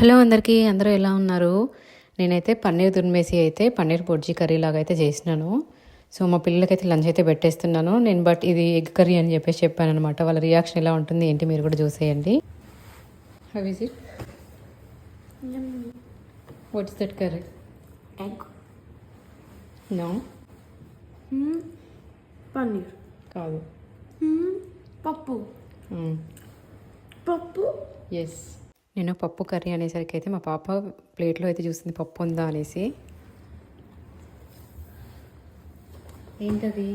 Hello అందరికీ, అందరూ ఎలా ఉన్నారు? నేనైతే పన్నీర్ తురిమేసి అయితే పన్నీర్ బుర్జీ కర్రీ లాగా అయితే చేసినాను. సో మా పిల్లలకైతే లంచ్ అయితే పెట్టేస్తున్నాను నేను. బట్ ఇది ఎగ్ కర్రీ అని చెప్పాను అనమాట. వాళ్ళ రియాక్షన్ ఎలా ఉంటుంది ఏంటి మీరు కూడా చూసేయండి. How is it? What's that curry? Egg. No, paneer కాదు. పప్పు. పప్పు. ఎస్, నేను పప్పు కర్రీ అనేసరికి అయితే మా పాప ప్లేట్లో అయితే చూస్తుంది పప్పు ఉందా అనేసి. ఏంటది?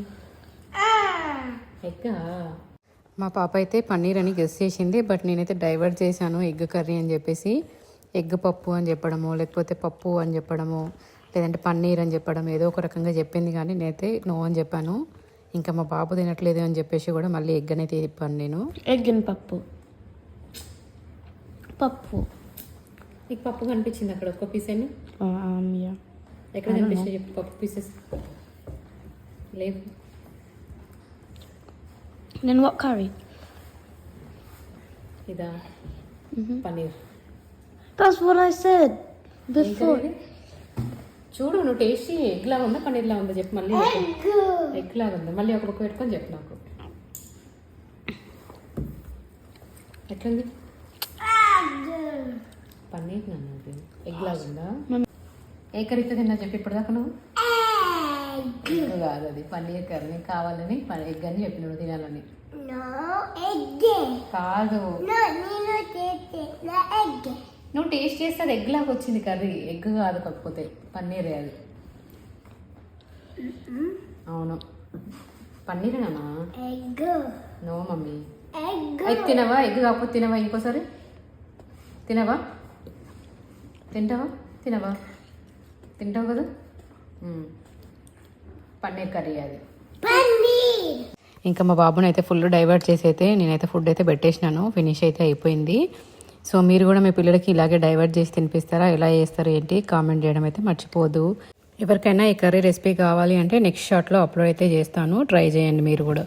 ఎగ్గా? మా పాప అయితే పన్నీర్ అని గెస్ చేసింది. బట్ నేనైతే డైవర్ట్ చేశాను ఎగ్ కర్రీ అని చెప్పేసి. ఎగ్ పప్పు అని చెప్పడము, లేకపోతే పప్పు అని చెప్పడము, లేదంటే పన్నీర్ అని చెప్పడం ఏదో ఒక రకంగా చెప్పింది. కానీ నేనైతే నో అని చెప్పాను. ఇంకా మా బాబు తినట్లేదు అని చెప్పేసి కూడా మళ్ళీ ఎగ్ అనేది చెప్పాను నేను. ఎగ్ అండ్ పప్పు. పప్పు. నీకు పప్పు కనిపించింది అక్కడ ఒక్క పీస్ అని? ఎక్కడ కనిపించింది చెప్పు? పప్పు పీసెస్ లేవు. Then what curry? ఇదా? Paneer. That's what I said before. చూడు, నువ్వు టేస్ట్ ఎగ్ లాగా ఉందా పన్నీర్ లాగా ఉందా చెప్పు. మళ్ళీ ఎగ్ లాగా ఉందా? మళ్ళీ ఒక బుక్ పెట్టుకొని చెప్పు నాకు. ఎట్లుంది? పన్నీర్ నాన్నది ఎగ్ లాగా ఉందా? ఏ కర్రీతో తిన్నా చెప్పి ఇప్పటిదాకా నువ్వు? కాదు, అది పన్నీర్ కర్రీ. కావాలని ఎగ్ అని చెప్పి నువ్వు తినాలని. కాదు, నువ్వు టేస్ట్ చేస్తే అది ఎగ్ లాగా వచ్చింది కర్రీ. ఎగ్ కాదు, కాకపోతే పన్నీరే అది. అవును, పన్నీరేనా? No mummy. ఎగ్ తినవా? ఎగ్ కాకపోతే తినవా? ఇంకోసారి తినవా? తింటావా? తినవా? తింటావు కదా. పన్నీర్ కర్రీ అది. ఇంకా మా బాబుని అయితే ఫుల్ డైవర్ట్ చేసి అయితే నేనైతే ఫుడ్ అయితే పెట్టేసినాను. ఫినిష్ అయితే అయిపోయింది. సో మీరు కూడా మీ పిల్లలకి ఇలాగే డైవర్ట్ చేసి తినిపిస్తారా? ఎలా చేస్తారు ఏంటి కామెంట్ చేయడం అయితే మర్చిపోదు. ఎవరికైనా ఈ కర్రీ రెసిపీ కావాలి అంటే నెక్స్ట్ షార్ట్లో అప్లోడ్ అయితే చేస్తాను. ట్రై చేయండి మీరు కూడా.